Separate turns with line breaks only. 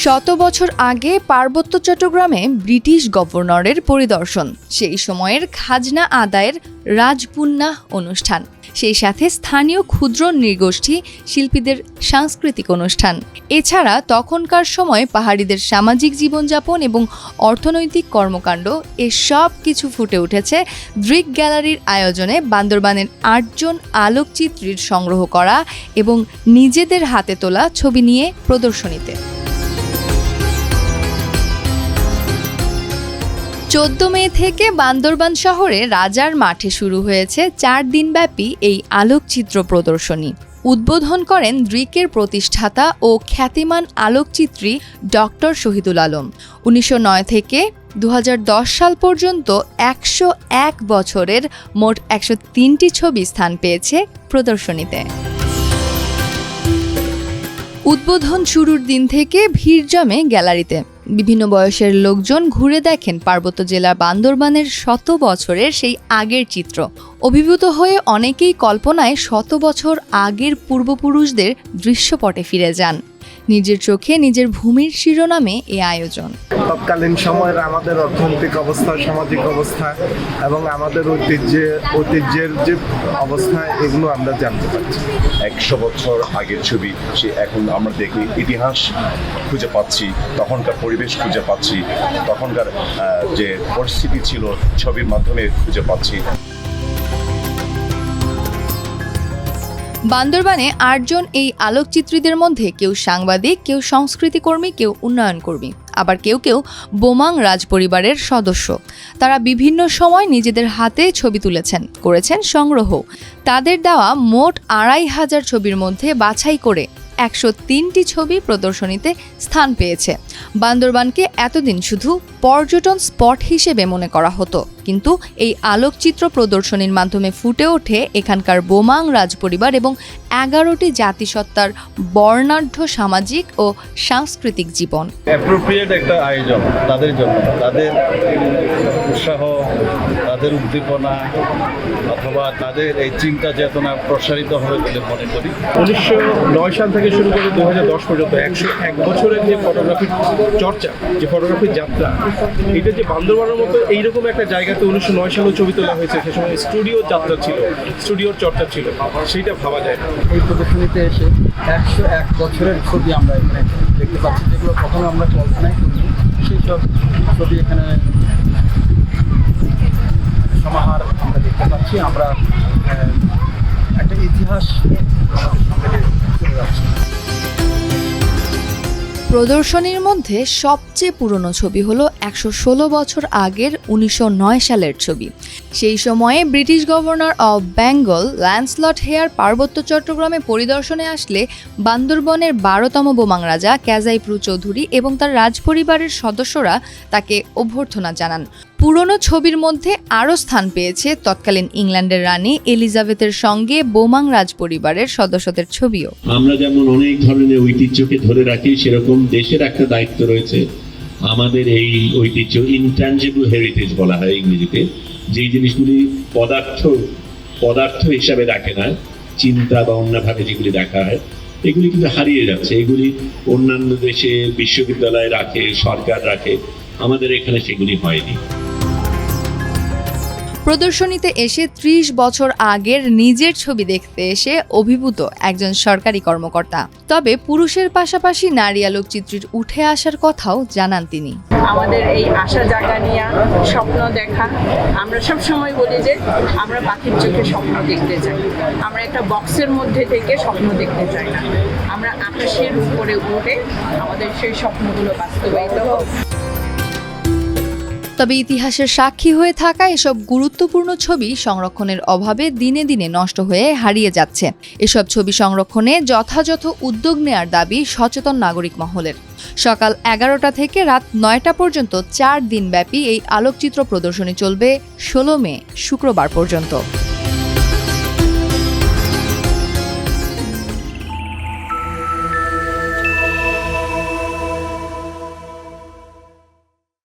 শত বছর আগে পার্বত্য চট্টগ্রামে ব্রিটিশ গভর্নরের পরিদর্শন, সেই সময়ের খাজনা আদায়ের রাজপুন্নাহ অনুষ্ঠান, সেই সাথে স্থানীয় ক্ষুদ্র নৃগোষ্ঠী শিল্পীদের সাংস্কৃতিক অনুষ্ঠান। এছাড়া তখনকার সময় পাহাড়িদের সামাজিক জীবনযাপন এবং অর্থনৈতিক কর্মকাণ্ড, এসব কিছু ফুটে উঠেছে দৃক গ্যালারির আয়োজনে বান্দরবানের ৮ জন আলোকচিত্রীর সংগ্রহ করা এবং নিজেদের হাতে তোলা ছবি নিয়ে প্রদর্শনীতে। ১৪ মে থেকে বান্দরবান শহরে রাজার মাঠে শুরু হয়েছে ৪ দিনব্যাপী এই আলোকচিত্র প্রদর্শনী। উদ্বোধন করেন দৃকের প্রতিষ্ঠাতা ও খ্যাতিমান আলোকচিত্রী ডক্টর শহীদুল আলম। ১৯০৯ থেকে ২০১০ সাল পর্যন্ত ১০১ বছরের মোট ১০৩টি ছবি স্থান পেয়েছে প্রদর্শনীতে। উদ্বোধন শুরুর দিন থেকে ভিড় জমে গ্যালারিতে। বিভিন্ন বয়সের লোকজন ঘুরে দেখেন পার্বত্য জেলা বান্দরবানের শত বছরের সেই আগের চিত্র। অভিভূত হয়ে অনেকেই কল্পনায় শত বছর আগের পূর্বপুরুষদের দৃশ্যপটে ফিরে যান। নিজের চোখে নিজের ভূমির শিরোনামে এ আয়োজন।
তৎকালীন সময়ের আমাদের অর্থনৈতিক অবস্থা, সামাজিক অবস্থা এবং আমাদের ঐতিহ্যের যে অবস্থা, এগুলো আমরা জানতে পারছি।
১০০ বছর আগের ছবি, সে এখন আমরা দেখি ইতিহাস খুঁজে পাচ্ছি, তখনকার পরিবেশ খুঁজে পাচ্ছি, তখনকার যে পরিস্থিতি ছিল ছবির মাধ্যমে খুঁজে পাচ্ছি।
বান্দরবানে ৮ জন এই আলোকচিত্রীদের মধ্যে কেউ সাংবাদিক, কেউ সংস্কৃতিকর্মী, কেউ উন্নয়ন কর্মী, আবার কেউ কেউ বোমাং রাজপরিবারের সদস্য। তারা বিভিন্ন সময় নিজেদের হাতে ছবি তুলেছেন, করেছেন সংগ্রহ। তাদের দেওয়া মোট ২৫০০ ছবির মধ্যে বাছাই করে ১০৩টি ছবি প্রদর্শনীতে স্থান পেয়েছে। বান্দরবানকে এতদিন শুধু পর্যটন স্পট হিসেবে মনে করা হতো, কিন্তু এই আলোকচিত্র প্রদর্শনীর মাধ্যমে ফুটে ওঠে এখানকার বোমাং রাজপরিবার এবং ১১টি জাতিসত্তার বর্ণাঢ্য সামাজিক ও সাংস্কৃতিক জীবন।
অ্যাপ্রোপ্রিয়েট একটা আয়োজন তাদের জন্য, তাদের উৎসাহ, তাদের উদ্দীপনা অথবা তাদের এই চিন্তা চেতনা প্রসারিত হবে বলে মনে করি।
১৯০৯ সাল থেকে শুরু করে ২০১০ পর্যন্ত ১০১ বছরের যে ফটোগ্রাফির চর্চা, যে ফটোগ্রাফির যাত্রা, এটা যে বান্দরবানের মতো এইরকম একটা জায়গাতে ১৯০৯ সালেও ছবি তোলা হয়েছে, সে সময় স্টুডিওর যাত্রা ছিল, স্টুডিওর চর্চা ছিল, সেইটা ভাবা যায় না।
এই প্রদর্শনীতে এসে ১০১ বছরের ছবি আমরা এখানে দেখতে পাচ্ছি, যেগুলো কখনো আমরা কল্পনাই করিনি। সেই সব ছবি এখানে সমাহার আমরা দেখতে পাচ্ছি। আমরা একটা ইতিহাস আমাদের সঙ্গে চলে যাচ্ছে।
প্রদর্শনীর মধ্যে সবচেয়ে পুরনো ছবি হলো ১১৬ বছর আগের ১৯০৯ সালের ছবি। সেই সময়ে British governor of Bengal Lancelot Hare পার্বত্য চট্টগ্রামে পরিদর্শনে আসলে বান্দরবনের ১২তম বোমাং রাজা ক্যাজাইপ্রু চৌধুরী এবং তার রাজপরিবারের সদস্যরা তাকে অভ্যর্থনা জানান। পুরনো ছবির মধ্যে আরও স্থান পেয়েছে তৎকালীন ইংল্যান্ডের রানী এলিজাবেথের সঙ্গে বোমাং রাজপরিবারের সদস্যদের ছবিও।
আমরা যেমন অনেক ধরনের ঐতিহ্যকে ধরে রাখি, সেরকম দেশের একটা দায়িত্ব রয়েছে আমাদের এই ঐতিহ্য, ইনট্যাঞ্জিবল হেরিটেজ বলা হয় ইংরেজিতে, যেই জিনিসগুলি পদার্থ হিসাবে রাখে না, চিন্তা বা অন্যভাবে যেগুলি দেখা হয়, এগুলি কিন্তু হারিয়ে যাচ্ছে। এগুলি অন্যান্য দেশে বিশ্ববিদ্যালয় রাখে, সরকার রাখে, আমাদের এখানে সেগুলি হয়নি।
প্রদর্শনীতে এসে ৩০ বছর আগের নিজের ছবি দেখতে এসে অভিভূত একজন সরকারি কর্মকর্তা। তবে পুরুষের পাশাপাশি নারী আলোকচিত্রীর উঠে আসার কথাও জানান তিনি।
আমাদের এই আশা জাগা নিয়ে স্বপ্ন দেখা, আমরা সব সময় বলি যে আমরা পাখির চোখে স্বপ্ন দেখতে চাই, আমরা একটা বক্সের মধ্যে থেকে স্বপ্ন দেখতে চাই না, আমরা আকাশের উপরে উঠে আমাদের সেই স্বপ্নগুলো বাস্তবায়িত হোক।
তবে ইতিহাসের সাক্ষী হয়ে থাকা এসব গুরুত্বপূর্ণ ছবি সংরক্ষণের অভাবে দিনে দিনে নষ্ট হয়ে হারিয়ে যাচ্ছে। এসব ছবি সংরক্ষণে যথাযথ উদ্যোগ নেয়ার দাবি সচেতন নাগরিক মহলের। সকাল ১১টা থেকে রাত ৯টা পর্যন্ত ৪ দিনব্যাপী এই আলোকচিত্র প্রদর্শনী চলবে ১৬ মে শুক্রবার পর্যন্ত।